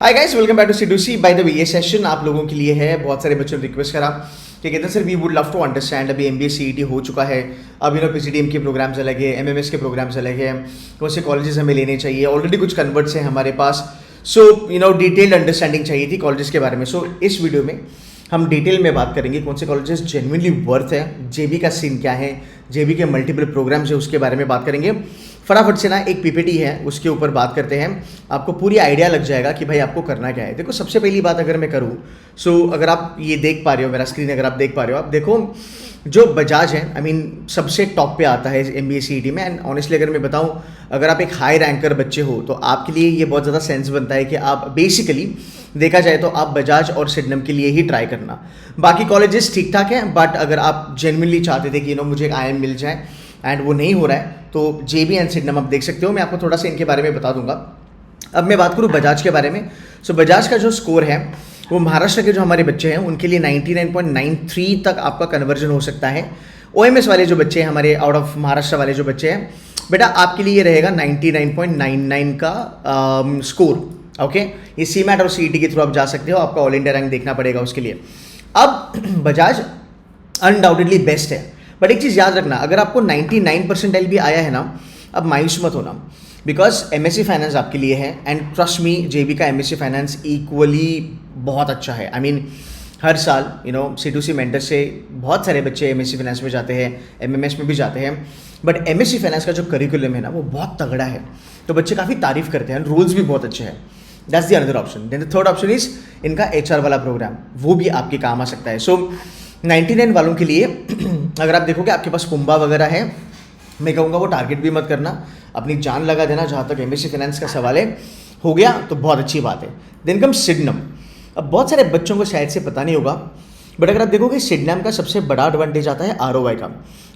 Hi guys, welcome back to सीडूसी। By the way, ये session आप लोगों के लिए है। बहुत सारे बच्चों ने रिक्वेस्ट करा कि कहते हैं sir we would love to understand. अभी एमबीए सीईटी हो चुका है, अब पीसीडीएम के प्रोग्राम्स अलग है, एमएमएस के प्रोग्राम्स अलग है, कौन से कॉलेजेस हमें लेने चाहिए। ऑलरेडी कुछ कन्वर्ट्स हैं हमारे पास, सो डिटेल्ड अंडरस्टैंडिंग चाहिए थी कॉलेजेस के बारे में। सो इस वीडियो में हम डिटेल में बात करेंगे कौन से कॉलेजेस जेन्युइनली वर्थ है, जेबी का सीन क्या है, जेबी के मल्टीपल प्रोग्राम्स है, उसके बारे में बात करेंगे। फटाफट से ना एक पीपीटी है उसके ऊपर बात करते हैं, आपको पूरी आइडिया लग जाएगा कि भाई आपको करना क्या है। देखो, सबसे पहली बात अगर मैं करूँ, अगर आप ये देख पा रहे हो, मेरा स्क्रीन अगर आप देख पा रहे हो, आप देखो जो बजाज है सबसे टॉप पे आता है एमबीए सीईटी में। एंड ऑनेस्टली अगर मैं बताऊं, अगर आप एक हाई रैंकर बच्चे हो तो आपके लिए ये बहुत ज़्यादा सेंस बनता है कि आप बेसिकली देखा जाए तो आप बजाज और सिडनम के लिए ही ट्राई करना। बाकी कॉलेजेस ठीक ठाक हैं, बट अगर आप जेन्युइनली चाहते थे कि मुझे एक आईएम मिल जाए एंड वो नहीं हो रहा है, तो जेबी एंड सिडनम आप देख सकते हो। मैं आपको थोड़ा सा इनके बारे में बता दूंगा। अब मैं बात करूँ बजाज के बारे में, बजाज का जो स्कोर है वो महाराष्ट्र के जो हमारे बच्चे हैं उनके लिए 99.93 तक आपका कन्वर्जन हो सकता है। ओएमएस वाले जो बच्चे हैं, हमारे आउट ऑफ महाराष्ट्र वाले जो बच्चे हैं, बेटा आपके लिए ये रहेगा 99.99 का स्कोर। ओके, ये सीमैट और सीईटी के थ्रू आप जा सकते हो, आपका ऑल इंडिया रैंक देखना पड़ेगा उसके लिए। अब बजाज अनडाउटेडली बेस्ट है, बट एक चीज़ याद रखना, अगर आपको 99 परसेंटाइल भी आया है ना, अब मायूस मत होना, बिकॉज एमएससी फाइनेंस आपके लिए है। एंड ट्रस्ट मी, जेबी का एमएससी फाइनेंस इक्वली बहुत अच्छा है। हर साल C2C मेंटर से बहुत सारे बच्चे एमएससी फाइनेंस में जाते हैं, एमएमएस में भी जाते हैं, बट एमएससी फाइनेंस का जो करिकुलम है ना वो बहुत तगड़ा है, तो बच्चे काफ़ी तारीफ करते हैं, रूल्स भी बहुत अच्छे हैं। That's the another option. Then the third option is इनका HR वाला प्रोग्राम, वो भी आपके काम आ सकता है। 99 वालों के लिए अगर आप देखोगे आपके पास पुम्बा वगैरह है, मैं कहूँगा वो टारगेट भी मत करना, अपनी जान लगा देना। जहाँ तक एमएससी फाइनेंस का सवाल है, हो गया तो बहुत अच्छी बात है। Then come सिडनम। अब बहुत सारे बच्चों को शायद से पता नहीं होगा, बट अगर आप देखोगे सिडनम का सबसे बड़ा एडवांटेज आता है ROI का।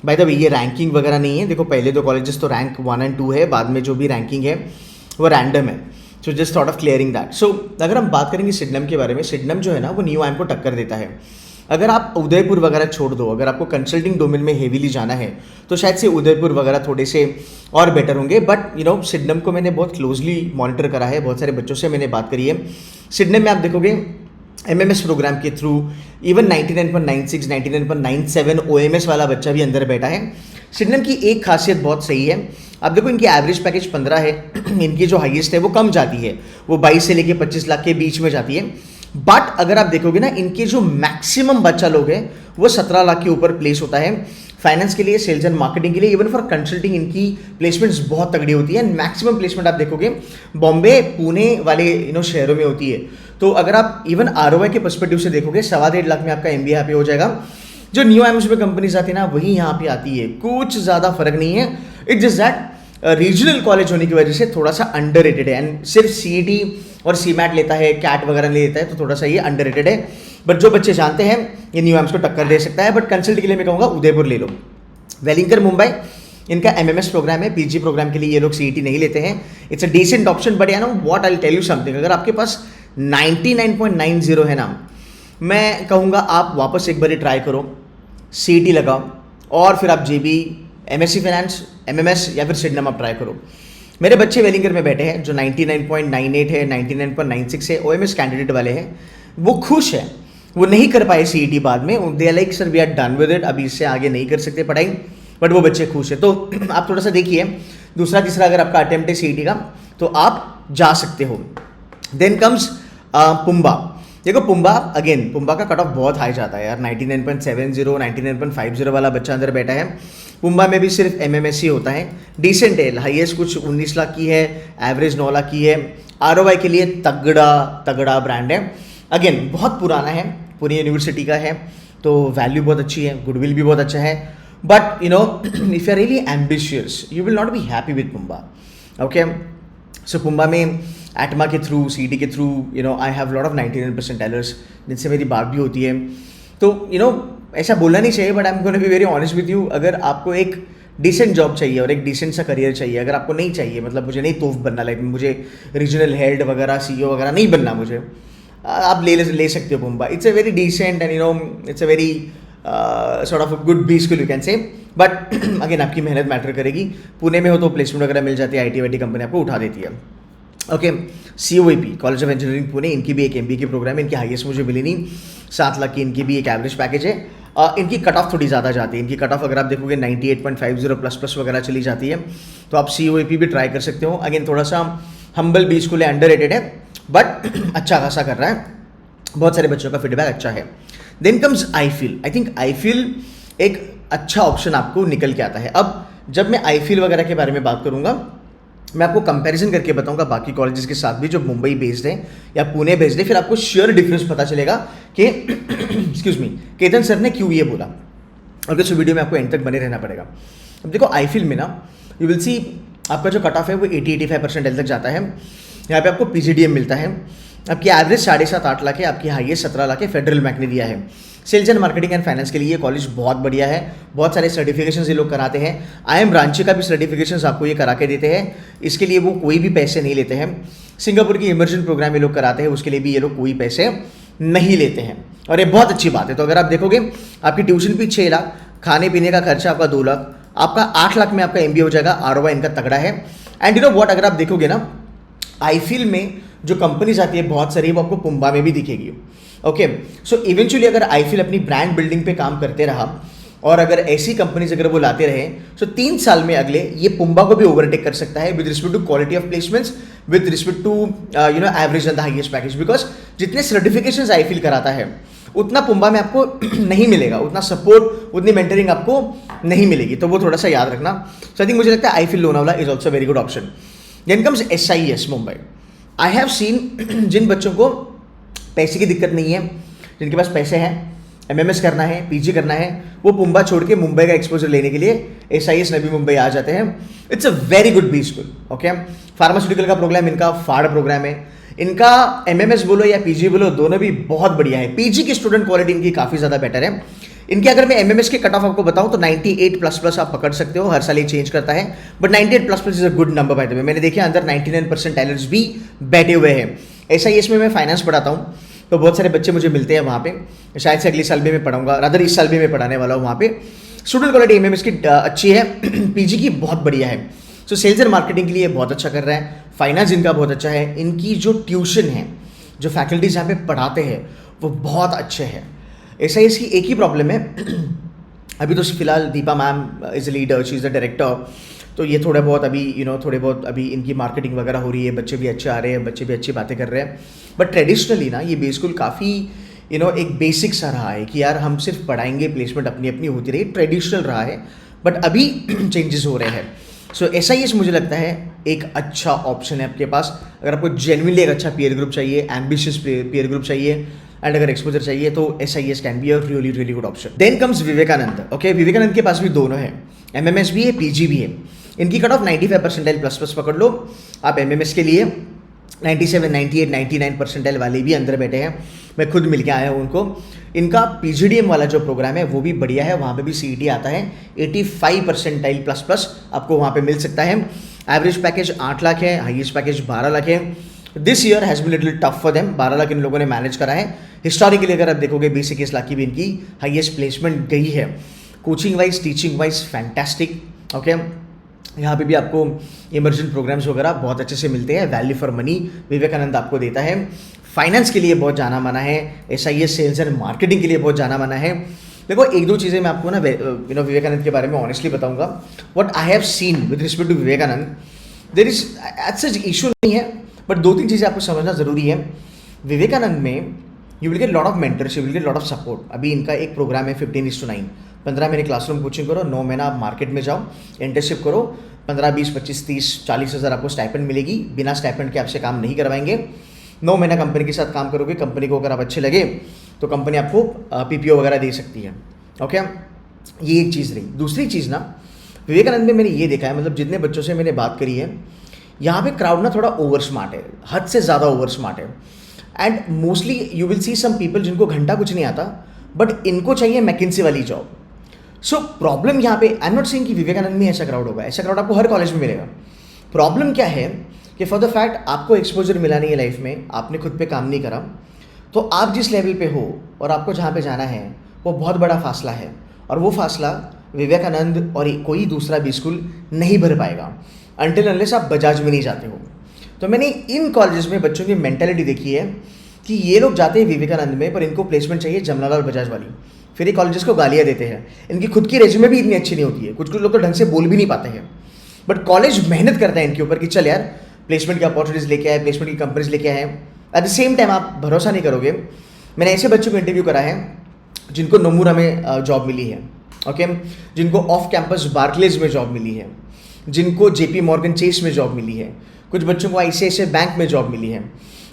बाय द वे, ये रैंकिंग वगैरह नहीं है। देखो, पहले दो कॉलेजेस तो रैंक 1 और 2 है, बाद में जो भी रैंकिंग है वो रैंडम है। Just thought of clearing that. अगर हम बात करेंगे सिडनम के बारे में, सिडनम जो है ना वो न्यू आईएम को टक्कर देता है। अगर आप उदयपुर वगैरह छोड़ दो, अगर आपको कंसल्टिंग डोमेन में हेवीली जाना है तो शायद से उदयपुर वगैरह थोड़े से और बेटर होंगे। बट सिडनम को मैंने बहुत क्लोजली मॉनिटर करा है, बहुत सारे बच्चों से मैंने बात करी है। सिडनम में आप देखोगे एमएमएस प्रोग्राम के थ्रू इवन 99.96 99.97 ओएमएस वाला बच्चा भी अंदर बैठा है। सिडनम की एक खासियत बहुत सही है, आप देखो इनकी एवरेज पैकेज 15 है, इनकी जो हाईएस्ट है वो कम जाती है, वो 22 से लेके 25 लाख के बीच में जाती है। बट अगर आप देखोगे ना, इनके जो मैक्सिमम बच्चा लोग हैं वो 17 लाख के ऊपर प्लेस होता है। फाइनेंस के लिए, सेल्स एंड मार्केटिंग के लिए, इवन फॉर कंसल्टिंग इनकी प्लेसमेंट्स बहुत तगड़ी होती है। मैक्सिमम प्लेसमेंट आप देखोगे बॉम्बे, पुणे वाले शहरों में होती है। तो अगर आप इवन ROI के पर्सपेक्टिव से देखोगे, 1.25 लाख में आपका MBA यहाँ पे हो जाएगा। जो न्यू एम्स में कंपनीज आती है ना, वही यहाँ पे आती है, कुछ ज़्यादा फर्क नहीं है। It's just that regional college होने की वजह से थोड़ा सा अंडररेटेड है। एंड सिर्फ CET और CMAT लेता है, कैट वगैरह नहीं लेता है, तो थोड़ा सा ये अंडररेटेड है। बट जो बच्चे जानते हैं ये न्यू एम्स को टक्कर दे सकता है। बट कंसल्ट के लिए मैं कहूँगा उदयपुर ले लो। वेलिंगकर मुंबई, इनका MMS प्रोग्राम है, PG प्रोग्राम के लिए ये लोग CET नहीं लेते हैं। It's a decent option, but what I tell you something, अगर आपके पास 99.90 है ना, मैं कहूँगा आप वापस एक बार ट्राई करो, CET लगाओ और फिर आप JB, MSc फाइनेंस, MMS या फिर सिडनम आप ट्राई करो। मेरे बच्चे वेलिंगर में बैठे हैं जो 99.98 है, 99.96 है, OMS कैंडिडेट वाले हैं, वो खुश है। वो नहीं कर पाए CET बाद में, they are like sir we are done with it, अभी इससे आगे नहीं कर सकते पढ़ाई, बट वो बच्चे खुश है। तो आप थोड़ा सा देखिए, दूसरा तीसरा अगर आपका अटेम्प्ट है CET का तो आप जा सकते हो। Then comes PUMBA. देखो पुम्बा, अगेन पुम्बा का कट ऑफ बहुत हाई जाता है यार, 99.70 99.50 वाला बच्चा अंदर बैठा है। पुम्बा में भी सिर्फ MMS ही होता है, डिसेंट है, हाईएस्ट कुछ 19 लाख की है, एवरेज 9 लाख की है। ROI के लिए तगड़ा ब्रांड है। अगेन बहुत पुराना है, पूरी यूनिवर्सिटी का है, तो वैल्यू बहुत अच्छी है, गुडविल भी बहुत अच्छा है। But if you are really ambitious you will not be happy with PUMBA. Okay, so PUMBA में एटमा के थ्रू, CET के थ्रू I have lot of 99 percentilers जिनसे मेरी बात भी होती है। तो ऐसा बोलना नहीं चाहिए, but I am gonna be very honest with you, अगर आपको एक डिसेंट जॉब चाहिए और एक डिसेंट सा करियर चाहिए, अगर आपको नहीं चाहिए, मतलब मुझे नहीं तोफ बनना, लाइक मुझे रीजनल हेड वगैरह CEO वगैरह नहीं बनना मुझे, आप ले सकते हो PUMBA. It's a very decent and it's a very sort of a good B school you can say. But again आपकी मेहनत मैटर करेगी। पुणे में हो तो प्लेसमेंट वगैरह मिल जाती है, IT कंपनी आपको उठा देती है। Okay, COEP college of engineering Pune, इनकी भी एक MBA की प्रोग्राम है, इनकी हाईएस्ट मुझे मिली नहीं, 7 लाख की इनकी भी एक एवरेज पैकेज है। इनकी कट ऑफ थोड़ी ज़्यादा जाती है, इनकी कट ऑफ अगर आप देखोगे 98.50 प्लस प्लस वगैरह चली जाती है, तो आप COEP भी ट्राई कर सकते हो। अगेन थोड़ा सा हम्बल बी स्कूल है, अंडररेटेड है, बट अच्छा खासा कर रहा है, बहुत सारे बच्चों का फीडबैक अच्छा है। Then comes IFEEL. I think IFEEL एक अच्छा ऑप्शन आपको निकल के आता है। अब जब मैं आईफील वगैरह के बारे में बात करूंगा, मैं आपको कंपैरिजन करके बताऊंगा बाकी कॉलेजेस के साथ भी जो मुंबई बेस्ड है या पुणे बेस्ड है, फिर आपको श्योर डिफरेंस पता चलेगा कि एक्सक्यूज मी, केतन सर ने क्यों ये बोला। और इस वीडियो में आपको एंड तक बने रहना पड़ेगा। अब देखो आईफील में ना, यू विल सी आपका जो कट ऑफ है वो 80-85% तक जाता है। यहाँ पे आपको PGDM मिलता है, आपकी एवरेज 7.5-8 लाख है, आपकी हाईएस्ट 17 लाख है, फेडरल बैंक ने दिया है। Sales and marketing and finance के लिए ये कॉलेज बहुत बढ़िया है, बहुत सारे सर्टिफिकेशंस ये लोग कराते हैं। IIM रांची का भी सर्टिफिकेशंस आपको ये करा के देते हैं, इसके लिए वो कोई भी पैसे नहीं लेते हैं। सिंगापुर की इमर्जन प्रोग्राम ये लोग कराते हैं, उसके लिए भी ये लोग कोई पैसे नहीं लेते हैं, और ये बहुत अच्छी बात है। तो अगर आप देखोगे आपकी ट्यूशन फीस 6 लाख, खाने पीने का खर्चा आपका 2 लाख, आपका 8 लाख में आपका MBA हो जाएगा। ROI इनका तगड़ा है। एंड यू नो व्हाट, अगर आप देखोगे ना आईफील में जो कंपनीज आती है बहुत सारी, वो आपको पुम्बा में भी दिखेगी। ओके, सो इवेंचुअली अगर आईफील अपनी ब्रांड बिल्डिंग पे काम करते रहा और अगर ऐसी कंपनीज अगर वो लाते रहे, सो 3 साल में अगले ये पुम्बा को भी ओवरटेक कर सकता है with respect to quality of placements, with respect to average and the highest package. Because जितने सर्टिफिकेशंस आईफील कराता है उतना पुम्बा में आपको नहीं मिलेगा, उतना सपोर्ट, उतनी मेंटरिंग आपको नहीं मिलेगी, तो वो थोड़ा सा याद रखना। सो आई थिंक मुझे लगता है IFEEL Lonavala is also very good option. Then comes SIS Mumbai. I have seen जिन बच्चों को पैसे की दिक्कत नहीं है, जिनके पास पैसे हैं, MMS करना है, PG करना है, वो पुम्बा छोड़ के मुंबई का एक्सपोजर लेने के लिए SIS नवी मुंबई आ जाते हैं। It's a very good B school. Okay, pharmaceutical का प्रोग्राम इनका फाड़ प्रोग्राम है, इनका MMS बोलो या PG बोलो, दोनों भी बहुत बढ़िया है। PG की स्टूडेंट क्वालिटी इनकी काफ़ी ज़्यादा बेटर है। इनके अगर मैं MMS के कट ऑफ आपको बताऊं तो 98 प्लस प्लस आप पकड़ सकते हो, हर साल ये चेंज करता है, but 98 plus plus is a good number by the वे। मैंने देखा अंदर 99% टैलेंट्स भी बैठे हुए हैं। SIS में मैं फाइनेंस पढ़ाता हूँ, तो बहुत सारे बच्चे मुझे मिलते हैं वहाँ पे। शायद से अगले साल भी मैं पढ़ाऊंगा, रादर इस साल भी मैं पढ़ाने वाला हूँ वहाँ पे। स्टूडेंट क्वालिटी MMS की अच्छी है, PG की बहुत बढ़िया है। सो सेल्स एंड मार्केटिंग के लिए बहुत अच्छा कर रहा है, फाइनेंस इनका बहुत अच्छा है। इनकी जो ट्यूशन है, जो फैकल्टीज यहाँ पे पढ़ाते हैं वो बहुत अच्छे हैं। SIS की एक ही प्रॉब्लम है, अभी तो फिलहाल Deepa ma'am is a leader, she is the director, तो ये थोड़ा बहुत अभी थोड़े बहुत अभी इनकी मार्केटिंग वगैरह हो रही है, बच्चे भी अच्छे आ रहे हैं, बच्चे भी अच्छी बातें कर रहे हैं। बट ट्रेडिशनली ना ये बे स्कूल काफ़ी एक बेसिक सा रहा है कि यार हम सिर्फ पढ़ाएंगे, प्लेसमेंट अपनी अपनी होती रही, ट्रेडिशनल रहा है, बट अभी चेंजेस हो रहे हैं। सो SIS मुझे लगता है एक अच्छा ऑप्शन है आपके पास, अगर आपको जेन्युइनली एक अच्छा पीयर ग्रुप चाहिए, एम्बिशियस पीयर ग्रुप चाहिए, एंड अगर एक्सपोजर चाहिए तो SIS can be a really really good option. Then comes Vivekanand. Okay, Vivekanand के पास भी दोनों है, MMS भी है, PG भी है। इनकी cut off 95 percentile plus plus पकड़ लो आप। MMS के लिए 97, 98, 99 परसेंटाइल वाले भी अंदर बैठे हैं, मैं खुद मिलके आया हूँ उनको। इनका PGDM वाला जो प्रोग्राम है वो भी बढ़िया है, वहाँ पे भी CET आता है, 85 परसेंटाइल प्लस प्लस आपको वहाँ पे मिल सकता है। एवरेज पैकेज 8 लाख है, हाईएस्ट पैकेज 12 लाख है। This year has been little tough for them, 12 lakh इन लोगों ने मैनेज करा है। हिस्टोरिकली अगर आप देखोगे 20-21 लाख की भी इनकी हाईएस्ट प्लेसमेंट गई है। Coaching wise, teaching wise fantastic. Okay, यहाँ पे भी आपको इमर्जन प्रोग्राम्स वगैरह बहुत अच्छे से मिलते हैं, वैल्यू फॉर मनी विवेकानंद आपको देता है। फाइनेंस के लिए बहुत जाना माना है, SIS सेल्स एंड मार्केटिंग के लिए बहुत जाना माना है। देखो एक दो चीज़ें मैं आपको ना विवेकानंद के बारे में ऑनेस्टली बताऊंगा। What I have seen with respect to Vivekanand, there is as such issue नहीं है, बट 2-3 चीज़ें आपको समझना ज़रूरी है। विवेकानंद में you will get lot of mentorship, you will get lot of support. अभी इनका एक प्रोग्राम है 15:9, 15 महीने क्लासरूम कोचिंग करो, 9 महीना आप मार्केट में जाओ, इंटर्नशिप करो, 15, 20, 25, 30, 40 हज़ार आपको स्टाइपेंड मिलेगी। बिना स्टाइपेंड के आपसे काम नहीं करवाएंगे। 9 महीना कंपनी के साथ काम करोगे, कंपनी को अगर आप अच्छे लगे तो कंपनी आपको PPO वगैरह दे सकती है। ओके, ये एक चीज़ रही। दूसरी चीज़ ना, विवेकानंद में मैंने ये देखा है, मतलब जितने बच्चों से मैंने बात करी है, यहाँ पे क्राउड ना थोड़ा ओवर स्मार्ट है, हद से ज़्यादा ओवर स्मार्ट है। And mostly you will see some people जिनको घंटा कुछ नहीं आता, बट इनको चाहिए मैकिन्सी वाली जॉब। सो प्रॉब्लम यहाँ पे, आई एम नॉट सेइंग कि विवेकानंद में ऐसा क्राउड होगा, ऐसा क्राउड आपको हर कॉलेज में मिलेगा। प्रॉब्लम क्या है कि फॉर द फैक्ट आपको एक्सपोजर मिला नहीं है लाइफ में, आपने खुद पे काम नहीं करा, तो आप जिस लेवल पे हो और आपको जहाँ पे जाना है वो बहुत बड़ा फासला है, और वो फासला विवेकानंद और कोई दूसरा भी स्कूल नहीं भर पाएगा अनटिल अनलेस आप बजाज में नहीं जाते हो। तो मैंने इन कॉलेजेस में बच्चों की मेंटेलिटी देखी है कि ये लोग जाते हैं विवेकानंद में, पर इनको प्लेसमेंट चाहिए जमनालाल बजाज वाली। फिर ये कॉलेजेस को गालियाँ देते हैं, इनकी खुद की रेज्यूमे भी इतनी अच्छी नहीं होती है, कुछ कुछ लोग तो ढंग से बोल भी नहीं पाते हैं, बट कॉलेज मेहनत करता है इनके ऊपर कि चल यार प्लेसमेंट की अपॉर्चुनिटीज लेके आए, प्लेसमेंट की कंपनीज लेके आए। एट द सेम टाइम आप भरोसा नहीं करोगे, मैंने ऐसे बच्चों को इंटरव्यू करा है जिनको नोमुरा में जॉब मिली है, ओके, जिनको ऑफ कैंपस बार्कलेज में जॉब मिली है, जिनको जेपी मॉर्गन चेस में जॉब मिली है, कुछ बच्चों को आईसीआईसीआई बैंक में जॉब मिली है,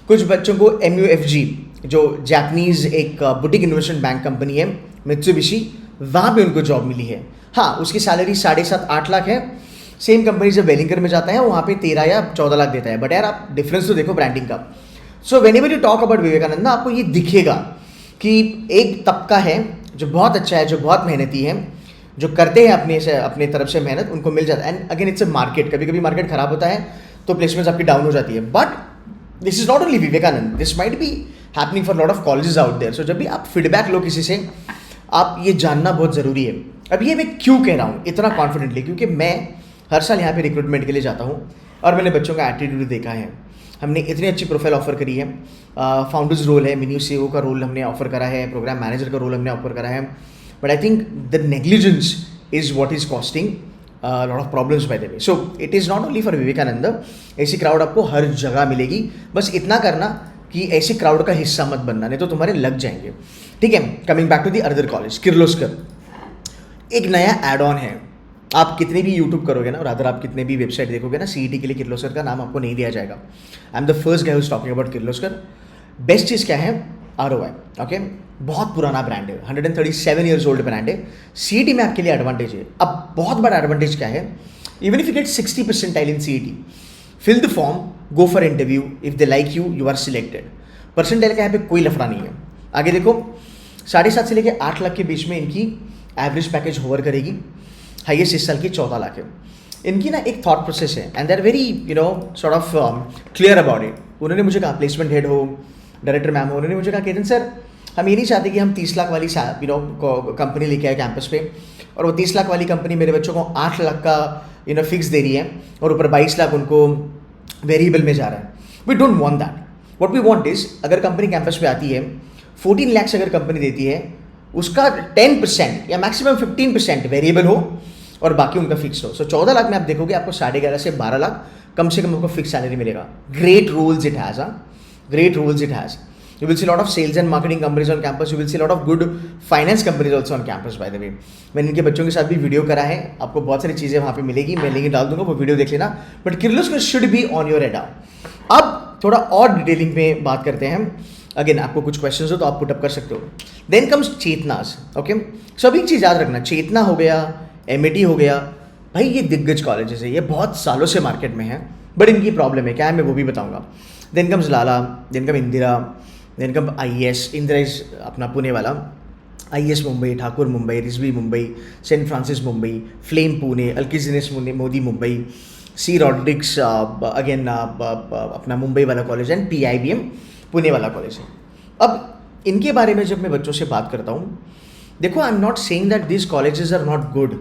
कुछ बच्चों को MUFG जो जापानीज एक बुटीक इन्वेस्टमेंट बैंक कंपनी है मित्सुबिशी, वहाँ पे उनको जॉब मिली है। हाँ, उसकी सैलरी 7.5-8 लाख है। सेम कंपनी जब वेलिंगर में जाता है वहाँ पे 13 या 14 लाख देता है, बट यार आप डिफरेंस तो देखो ब्रांडिंग का। So whenever you talk about Vivekananda ना, आपको ये दिखेगा कि एक तबका है जो बहुत अच्छा है, जो बहुत मेहनती है, जो करते हैं अपने तरफ से मेहनत, उनको मिल जाता है। And again it's a market, कभी कभी मार्केट खराब होता है तो प्लेसमेंट्स आपकी डाउन हो जाती है, but this is not only Vivekanand, this might be happening for lot of colleges out there. So जब भी आप फीडबैक लो किसी से, आप ये जानना बहुत ज़रूरी है। अब ये मैं क्यों कह रहा हूँ इतना कॉन्फिडेंटली, क्योंकि मैं हर साल यहाँ पे रिक्रूटमेंट के लिए जाता हूँ और मैंने बच्चों का एटीट्यूड देखा है। हमने इतनी अच्छी प्रोफाइल ऑफर करी है, फाउंडर्स रोल है, मिनी CEO का रोल हमने ऑफर करा है, प्रोग्राम मैनेजर का रोल हमने ऑफर करा है, but I think the negligence is what is costing lot of problems by the way. So it is not only for Vivekananda, ऐसी क्राउड आपको हर जगह मिलेगी, बस इतना करना कि ऐसी क्राउड का हिस्सा मत बनना, नहीं तो तुम्हारे लग जाएंगे। ठीक है, coming back to the other college, Kirloskar एक नया एड ऑन है। आप कितने भी यूट्यूब करोगे ना, और अदर आप कितने भी वेबसाइट देखोगे ना, CET के लिए किर्लोस्कर का नाम आपको नहीं दिया जाएगा। I am the first guy who is talking about Kirloskar. Best चीज़ क्या है? ROI, ओके, बहुत पुराना ब्रांड है, 137 ईयर्स ओल्ड ब्रांड है। CET में आपके लिए एडवांटेज है। अब बहुत बड़ा एडवांटेज क्या है? Even if you get 60 percentile in CET, fill the form, go for interview, if they like you, you are selected. Percentile का यहाँ पे कोई लफड़ा नहीं है। आगे देखो, 7.5 से लेकर 8 लाख के बीच में इनकी एवरेज पैकेज होवर करेगी, हाईएस्ट इस साल की 14 लाख है। इनकी ना एक थॉट प्रोसेस है and they are very sort of clear about it. उन्होंने मुझे कहा, प्लेसमेंट हेड हो, डायरेक्टर मैम हो, उन्होंने मुझे कहा केतन सर, हम ये नहीं चाहते कि हम 30 लाख वाली कंपनी लेके आए कैंपस पे, और वो 30 लाख वाली कंपनी मेरे बच्चों को 8 लाख का फिक्स दे रही है और ऊपर 22 लाख उनको वेरिएबल में जा रहा है। We don't want that. What we want is, अगर कंपनी कैंपस पे आती है, 14 लाख अगर कंपनी देती है, उसका 10% या मैक्सिमम 15% वेरिएबल हो और बाकी उनका फिक्स हो। सो 14 लाख में आप देखोगे आपको 11.5 से 12 लाख कम से कम आपको फिक्स सैलरी मिलेगा। Great roles it has, great roles it has. You will see a lot of sales and marketing companies on campus. You will see a lot of good finance companies also on campus, by the way. मैंने इनके बच्चों के साथ भी video करा है, आपको बहुत सारी चीज़ें वहाँ पे मिलेगी, मैं लिंक डाल दूंगा, वो वीडियो देख लेना। But Kirloskar should be on your radar. अब थोड़ा और डिटेलिंग में बात करते हैं। अगेन आपको कुछ क्वेश्चन हो तो आप पुटअप कर सकते हो। Then comes Chetanas, okay. सभी एक चीज़ याद रखना, चेतना हो गया, MAT हो गया, भाई ये दिग्गज कॉलेजेस है, ये बहुत सालों से मार्केट में है, बट इनकी प्रॉब्लम है क्या है मैं वो भी बताऊँगा। Then comes Lala, then come Indira, then come IES, Indira is अपना पुणे वाला, IES Mumbai, Thakur Mumbai, Rizvi Mumbai, Saint Francis Mumbai, Flame Pune, अल्किजिनेस Modi Mumbai, C. Rodrigues again अपना मुंबई वाला कॉलेज, एंड PIBM पुणे वाला कॉलेज है। अब इनके बारे में जब मैं बच्चों से बात करता हूँ, देखो, I am not saying that this colleges are not good,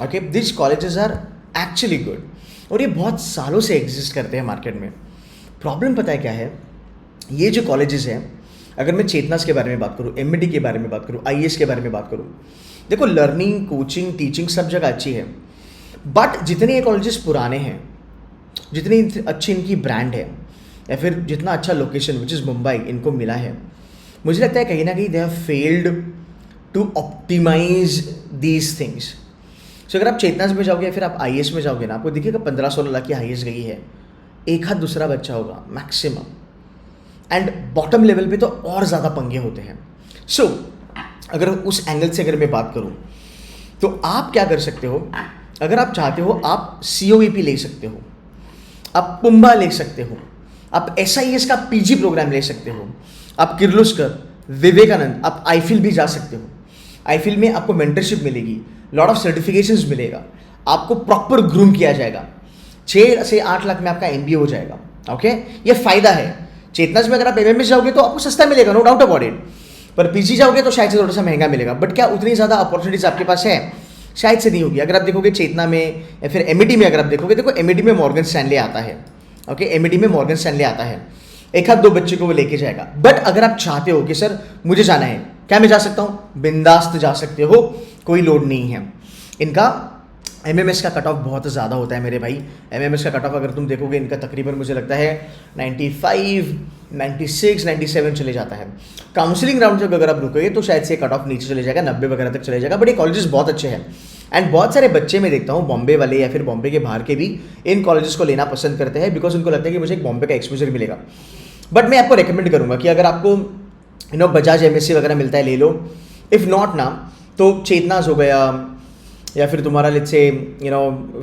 okay, this colleges are actually good, और ये बहुत सालों से एग्जिस्ट करते हैं मार्केट में। प्रॉब्लम पता है क्या है? ये जो कॉलेजेस हैं, अगर मैं चेतनास के बारे में बात करूँ, MAT के बारे में बात करूँ, IES के बारे में बात करूँ, देखो लर्निंग, कोचिंग, टीचिंग सब जगह अच्छी है, बट जितने ये कॉलेजेस पुराने हैं, जितनी अच्छी इनकी ब्रांड है, या फिर जितना अच्छा लोकेशन विच इज़ मुंबई इनको मिला है, मुझे लगता है कहीं ना कहीं they have failed to optimize these things. So अगर आप चेतनास में जाओगे या फिर आप IES में जाओगे ना, आपको देखिएगा 15-16 लाख की हाईएस्ट गई है, एक हाथ दूसरा बच्चा होगा मैक्सिमम, एंड बॉटम लेवल पे तो और ज़्यादा पंगे होते हैं। सो अगर उस एंगल से अगर मैं बात करूँ तो आप क्या कर सकते हो, अगर आप चाहते हो आप COEP ले सकते हो, आप पुम्बा ले सकते हो, आप SIS का PG प्रोग्राम ले सकते हो, आप किर्लोस्कर, विवेकानंद, आप आईफिल भी जा सकते हो। आईफिल में आपको मेंटरशिप मिलेगी, लॉट ऑफ सर्टिफिकेशंस मिलेगा, आपको प्रॉपर ग्रूम किया जाएगा, 6 से 8 लाख में आपका MBA हो जाएगा, ओके। ये फ़ायदा है। चेतनास में अगर आप MMS जाओगे तो आपको सस्ता मिलेगा, नो डाउट अबाउट इट, पर PG जाओगे तो शायद से थोड़ा सा महंगा मिलेगा, बट क्या उतनी ज़्यादा अपॉर्चुनिटीज आपके पास है? शायद से नहीं होगी। अगर आप देखोगे चेतना में या फिर MAT में, अगर आप देखोगे, देखो MAT में मॉर्गन स्टैनले आता है, ओके, एमिटी में मॉर्गन स्टैनली आता है, एक आध दो बच्चे को वो लेके जाएगा। बट अगर आप चाहते हो कि सर मुझे जाना है, क्या मैं जा सकता हूँ? बिंदास्त जा सकते हो, कोई लोड नहीं है। इनका एमएमएस का कट ऑफ बहुत ज़्यादा होता है मेरे भाई। एमएमएस का कट ऑफ अगर तुम देखोगे इनका तकरीबन मुझे लगता है 95, 96, 97 चले जाता है। काउंसलिंग राउंड तक अगर आप रुकोगे तो शायद से कट ऑफ नीचे चले जाएगा, 90 वगैरह तक चले जाएगा। बट ये कॉलेजेस बहुत अच्छे हैं एंड बहुत सारे बच्चे मैं देखता हूँ बॉम्बे वाले या फिर बॉम्बे के बाहर के भी इन कॉलेजेस को लेना पसंद करते हैं, बिकॉज उनको लगता है कि मुझे एक बॉम्बे का एक्सपोजर मिलेगा। बट मैं आपको रिकमेंड करूँगा कि अगर आपको बजाज एमएससी वगैरह मिलता है ले लो, इफ़ नॉट ना तो चेतनास हो गया या फिर तुम्हारा लेट्स से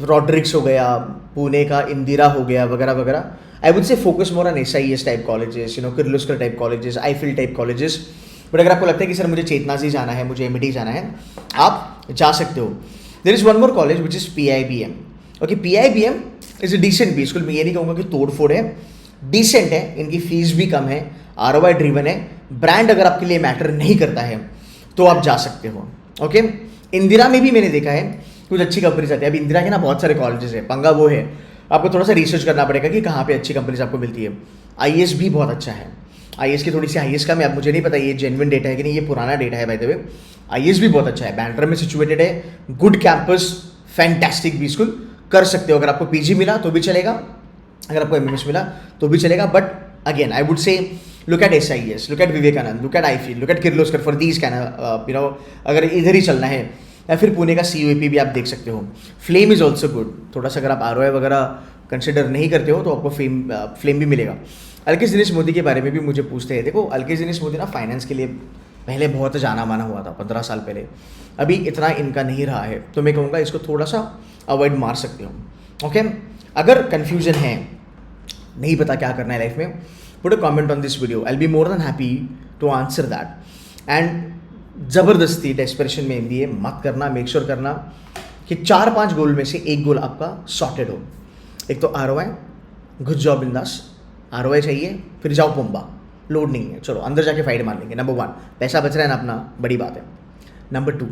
रॉड्रिक्स हो गया, पुणे का इंदिरा हो गया वगैरह वगैरह। आई वुड से focus more on SIES type colleges, Kirloskar type colleges, Eiffel type colleges. But अगर आपको लगता है कि सर मुझे चेतनास ही जाना है, मुझे एमिटी जाना है, आप जा सकते हो। There is one more college which is PIBM। Okay, PIBM is a decent B school. मैं ये नहीं कहूँगा कि तोड़ फोड़ है, डिसेंट है, इनकी फीस भी कम है, ROI ड्रिवन है, ब्रांड अगर आपके लिए मैटर नहीं करता है तो आप जा सकते हो। ओके, इंदिरा में भी मैंने देखा है कुछ अच्छी कंपनीज आती है। अब इंदिरा के ना बहुत सारे कॉलेजेस है, पंगा वो है आपको थोड़ा सा रिसर्च करना पड़ेगा कि कहाँ पे अच्छी कंपनीज आपको मिलती है। IAS भी बहुत अच्छा है, IAS की थोड़ी सी IAS का मैं अब मुझे नहीं पता ये जेन्युइन डेटा है कि नहीं, ये पुराना डेटा है बाय द वे। IAS भी बहुत अच्छा है, बैंड्रा में सिचुएटेड है, गुड कैंपस, फैंटास्टिक भी स्कूल, कर सकते हो। अगर आपको PG मिला तो भी चलेगा, अगर आपको MMS मिला तो भी चलेगा। But again I would say look at SIES, look at Vivekananda, look at आईफिल, look at Kirloskar for these can अगर इधर ही चलना है, या फिर पुणे का CUAP भी आप देख सकते हो। फ्लेम इज़ ऑल्सो गुड, थोड़ा सा अगर आप ROI वगैरह कंसिडर नहीं करते हो तो आपको फ्लेम भी मिलेगा। अलकेश दिनेश मोदी के बारे में भी मुझे पूछते हैं। देखो अलकेश दिनेश मोदी ना फाइनेंस के लिए पहले बहुत जाना माना हुआ था 15 साल पहले, अभी इतना इनका नहीं रहा है, तो मैं कहूँगा इसको थोड़ा सा अवॉइड मार सकते हो। ओके, अगर कन्फ्यूजन है, नहीं पता क्या करना है लाइफ में, put a comment on this video. I'll be more than happy to answer that. And ज़बरदस्ती डेस्परेशन में MBA मत करना, मेक श्योर करना कि 4-5 गोल में से एक गोल आपका सॉर्टेड हो। एक तो ROI, घुस जाओ बिंदास, ROI चाहिए, फिर जाओ पुम्बा, लोड नहीं है, चलो अंदर जाके फाइट मार लेंगे। नंबर 1 पैसा बच रहा है ना अपना, बड़ी बात है। नंबर 2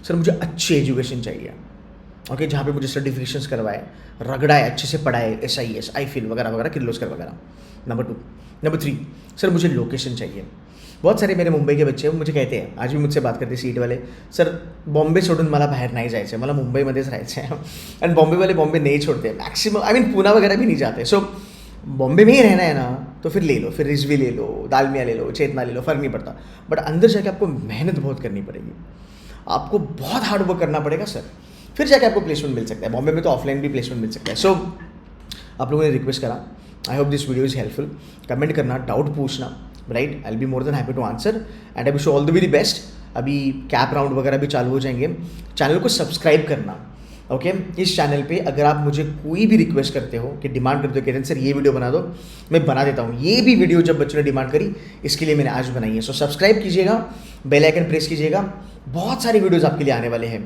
सर मुझे अच्छी एजुकेशन चाहिए, ओके, जहाँ पे मुझे सर्टिफिकेशंस करवाए, रगड़ाए, अच्छे से पढ़ाए, SIES, आईफिल वगैरह वगैरह, किर्लोस्कर वगैरह। नंबर 2, नंबर 3 सर मुझे लोकेशन चाहिए। बहुत सारे मेरे मुंबई के बच्चे हैं, मुझे कहते हैं, आज भी मुझसे बात करते सीट वाले, सर बॉम्बे सोडून मला बाहेर नाही जायचं आहे, मला मुंबईमध्येच राहायचं आहे। एंड बॉम्बे वाले बॉम्बे नहीं छोड़ते मैक्सिमम, आई मीन पूना वगैरह भी नहीं जाते। सो बॉम्बे में ही रहना है ना तो फिर ले लो, फिर रिजवी ले लो, दालमिया ले लो, चेतना ले लो, फ़र्क नहीं पड़ता। बट अंदर जाके आपको मेहनत बहुत करनी पड़ेगी, आपको बहुत हार्ड वर्क करना पड़ेगा सर, फिर जाके आपको प्लेसमेंट मिल सकता है। बॉम्बे में तो ऑफलाइन भी प्लेसमेंट मिल सकता है। सो आप लोगों ने रिक्वेस्ट करा, I hope this video is helpful. Comment करना, डाउट पूछना, right, I will be more than happy to answer and I wish you all the very best. अभी कैप राउंड वगैरह भी चालू हो जाएंगे, चैनल को सब्सक्राइब करना। ओके, इस चैनल पे अगर आप मुझे कोई भी रिक्वेस्ट करते हो कि डिमांड करते हो, कहते हैं सर ये वीडियो बना दो, मैं बना देता हूँ। ये भी वीडियो जब बच्चों ने डिमांड करी, इसके लिए मैंने आज बनाई है। सो सब्सक्राइब कीजिएगा, बेल आइकन प्रेस कीजिएगा, बहुत सारे वीडियोज़ आपके लिए आने वाले हैं,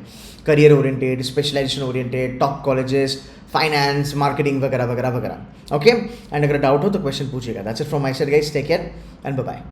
career oriented, specialization oriented, top colleges, finance, marketing वगैरह वगैरह वगैरह। ओके, एंड अगर डाउट हो तो क्वेश्चन पूछिएगा। That's it from my side guys, take care and bye bye.